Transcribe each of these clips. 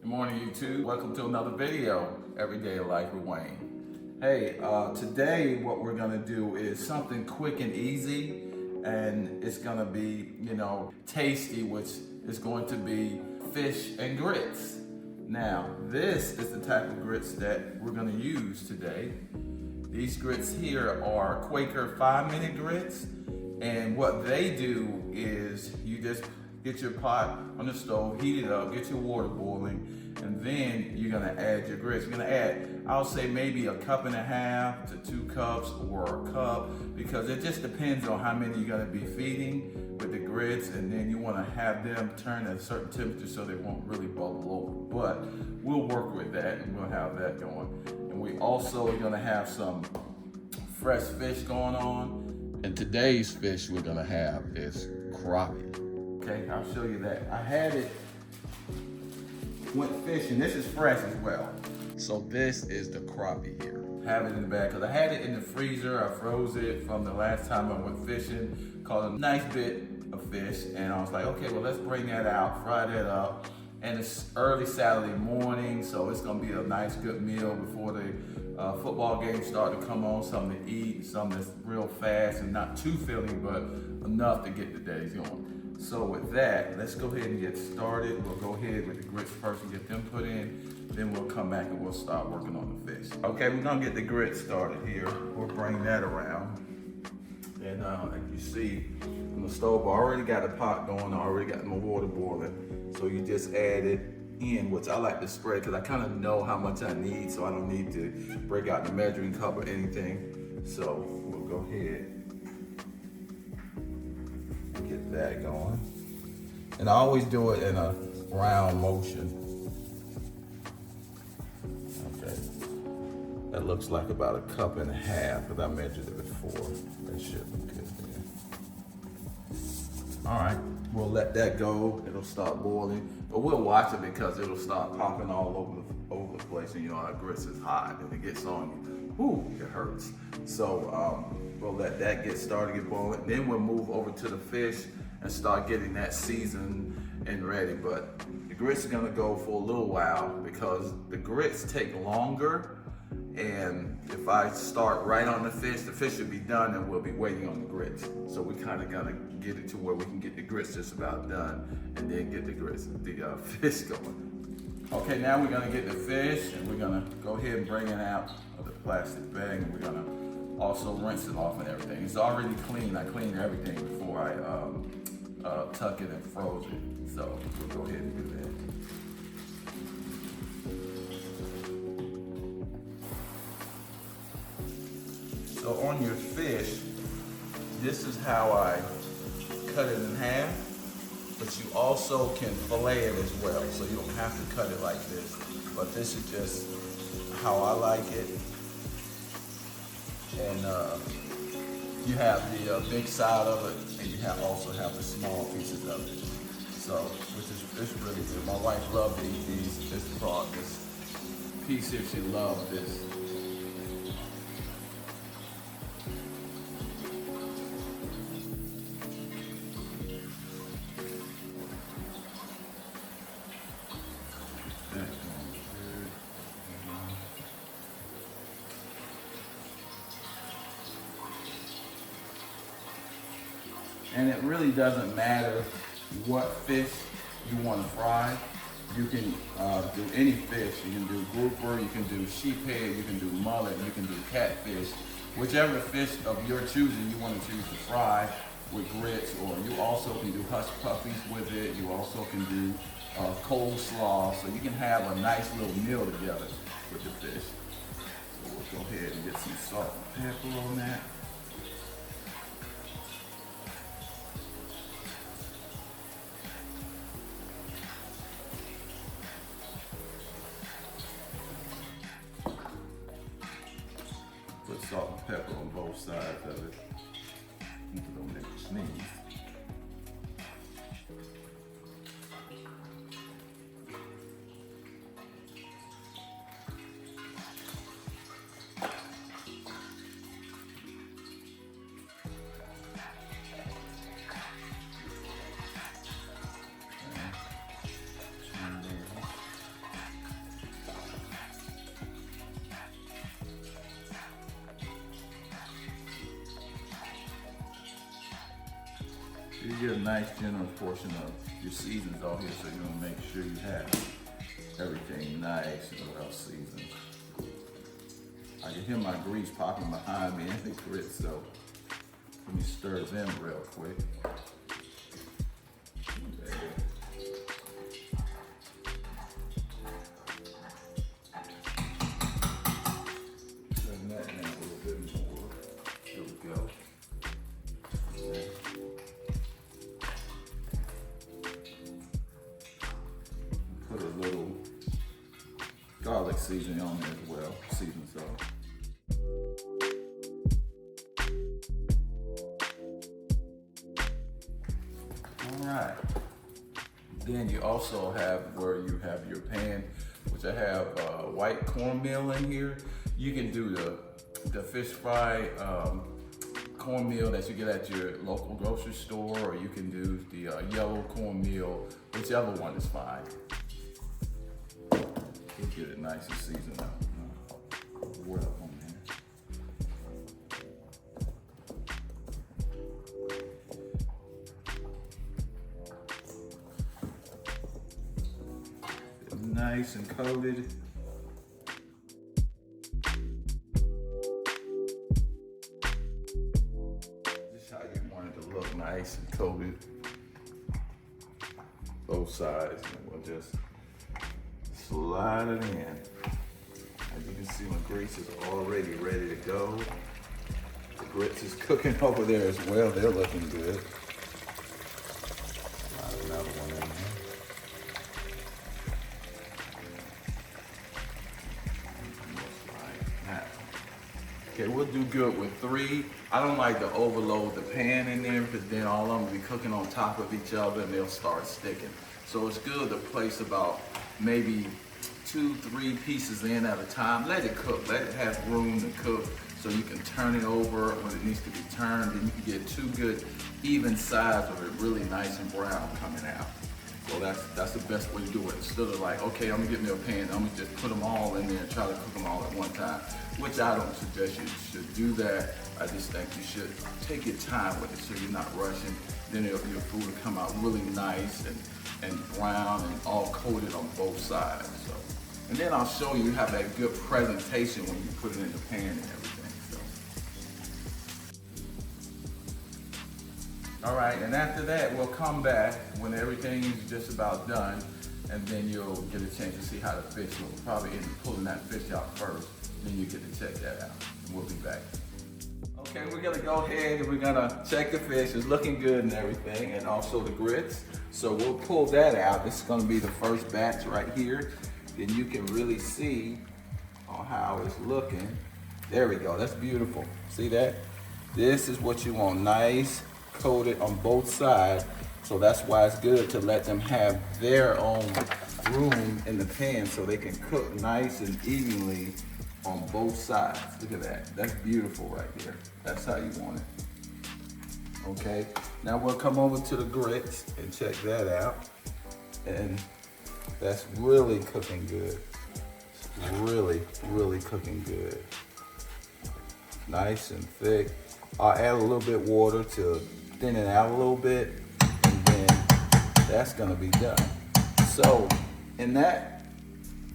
Good morning, YouTube. Welcome to another video, Everyday Life with Wayne. Hey, today what we're gonna do is something quick and easy, and it's gonna be, tasty, which is going to be fish and grits. Now, this is the type of grits that we're gonna use today. These grits here are Quaker 5-minute grits, and what they do is you just get your pot on the stove, heat it up, get your water boiling, and then you're gonna add your grits. You're gonna add, I'll say maybe 1.5 cups to 2 cups or a cup, because it just depends on how many you're gonna be feeding with the grits, and then you wanna have them turn at a certain temperature so they won't really bubble over. But we'll work with that and we'll have that going. And we also are gonna have some fresh fish going on. And today's fish we're gonna have is crappie. Okay, I'll show you that. I had it, went fishing. This is fresh as well. So this is the crappie here. Have it in the bag, because I had it in the freezer. I froze it from the last time I went fishing. Caught a nice bit of fish, and I was like, okay, well, let's bring that out, fry that up. And it's early Saturday morning, so it's gonna be a nice, good meal before the football games start to come on. Something to eat, something that's real fast and not too filling, but enough to get the day going. So with that, let's go ahead and get started. We'll go ahead with the grits first and get them put in. Then we'll come back and we'll start working on the fish. Okay, we're gonna get the grits started here. We'll bring that around. And like you see on the stove, I already got a pot going. I already got my water boiling. So you just add it in, which I like to spread because I kind of know how much I need, so I don't need to break out the measuring cup or anything. So we'll go ahead. Get that going. And I always do it in a round motion. Okay. That looks like about 1.5 cups, because I measured it before. That should be good there. All right, we'll let that go. It'll start boiling, but we'll watch it because it'll start popping all over the place. And our grits is hot and it gets on you. Whew, it hurts. So we'll let that get started, get boiling. Then we'll move over to the fish and start getting that seasoned and ready. But the grits are gonna go for a little while because the grits take longer. And if I start right on the fish will be done and we'll be waiting on the grits. So we kind of gotta get it to where we can get the grits just about done and then get the fish going. Okay, now we're gonna get the fish and we're gonna go ahead and bring it out of the plastic bag, and we're gonna also rinse it off and everything. It's already clean. I cleaned everything before I tuck it and froze it. So we'll go ahead and do that. So on your fish, this is how I cut it in half, but you also can fillet it as well. So you don't have to cut it like this, but this is just how I like it. And you have the big side of it, and you also have the small pieces of it. So, which is really good. My wife loved to eat this piece here. She loved this. And it really doesn't matter what fish you want to fry. You can do any fish. You can do grouper, you can do sheephead, you can do mullet, you can do catfish. Whichever fish of your choosing you want to choose to fry with grits, or you also can do hush puppies with it. You also can do coleslaw, so you can have a nice little meal together with the fish. So we'll go ahead and get some salt and pepper on that. Put salt and pepper on both sides of it. Don't make you sneeze. You get a nice generous portion of your seasons all here, so you're gonna make sure you have everything nice and well seasoned. I can hear my grease popping behind me and the grits, so let me stir them real quick. Turn that down a little bit more. There we go. Put a little garlic seasoning on there as well, season salt. All right. Then you also have where you have your pan, which I have white cornmeal in here. You can do the fish fry cornmeal that you get at your local grocery store, or you can do the yellow cornmeal, whichever one is fine. You get it nice and seasoned up. Well on there. Nice and coated. Just how you want it to look, nice and coated. Both sides, and we'll just slide it in. As you can see, my grease is already ready to go. The grits is cooking over there as well. They're looking good. Slide another one in there. Okay, we'll do good with 3. I don't like to overload the pan in there because then all of them will be cooking on top of each other and they'll start sticking. So it's good to place about maybe 2-3 pieces in at a time. Let it cook, let it have room to cook so you can turn it over when it needs to be turned, and you can get 2 good even sides of it, really nice and brown coming out. So that's the best way to do it. Instead of like, okay, I'm gonna get me a pan, I'm gonna just put them all in there and try to cook them all at one time, which I don't suggest you should do that. I just think you should take your time with it so you're not rushing. Then your food will come out really nice and brown and all coated on both sides. So, and then I'll show you how that good presentation when you put it in the pan and everything. So. All right, and after that, we'll come back when everything is just about done, and then you'll get a chance to see how the fish looks. Probably end up pulling that fish out first, then you get to check that out. And we'll be back. Okay, we're gonna go ahead and we're gonna check the fish. It's looking good and everything, and also the grits. So we'll pull that out. This is gonna be the first batch right here. Then you can really see on how it's looking. There we go, that's beautiful. See that? This is what you want, nice, coated on both sides. So that's why it's good to let them have their own room in the pan so they can cook nice and evenly on both sides. Look at that. That's beautiful right there. That's how you want it. Okay, now we'll come over to the grits and check that out. And that's really cooking good. It's really, really cooking good. Nice and thick. I'll add a little bit water to thin it out a little bit, and then that's gonna be done. So, in that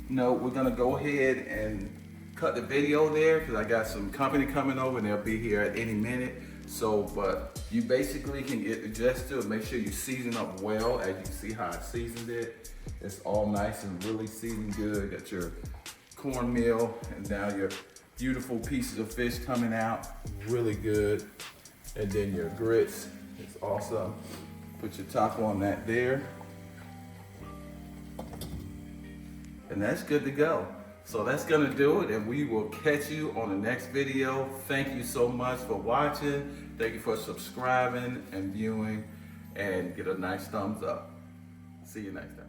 note, we're gonna go ahead and cut the video there because I got some company coming over and they'll be here at any minute. So, but you basically can get the gist to it. Make sure you season up well. As you can see how I seasoned it. It's all nice and really seasoned good. Got your cornmeal and now your beautiful pieces of fish coming out. Really good. And then your grits. It's awesome. Put your taco on that there. And that's good to go. So that's gonna do it, and we will catch you on the next video. Thank you so much for watching. Thank you for subscribing and viewing, and get a nice thumbs up. See you next time.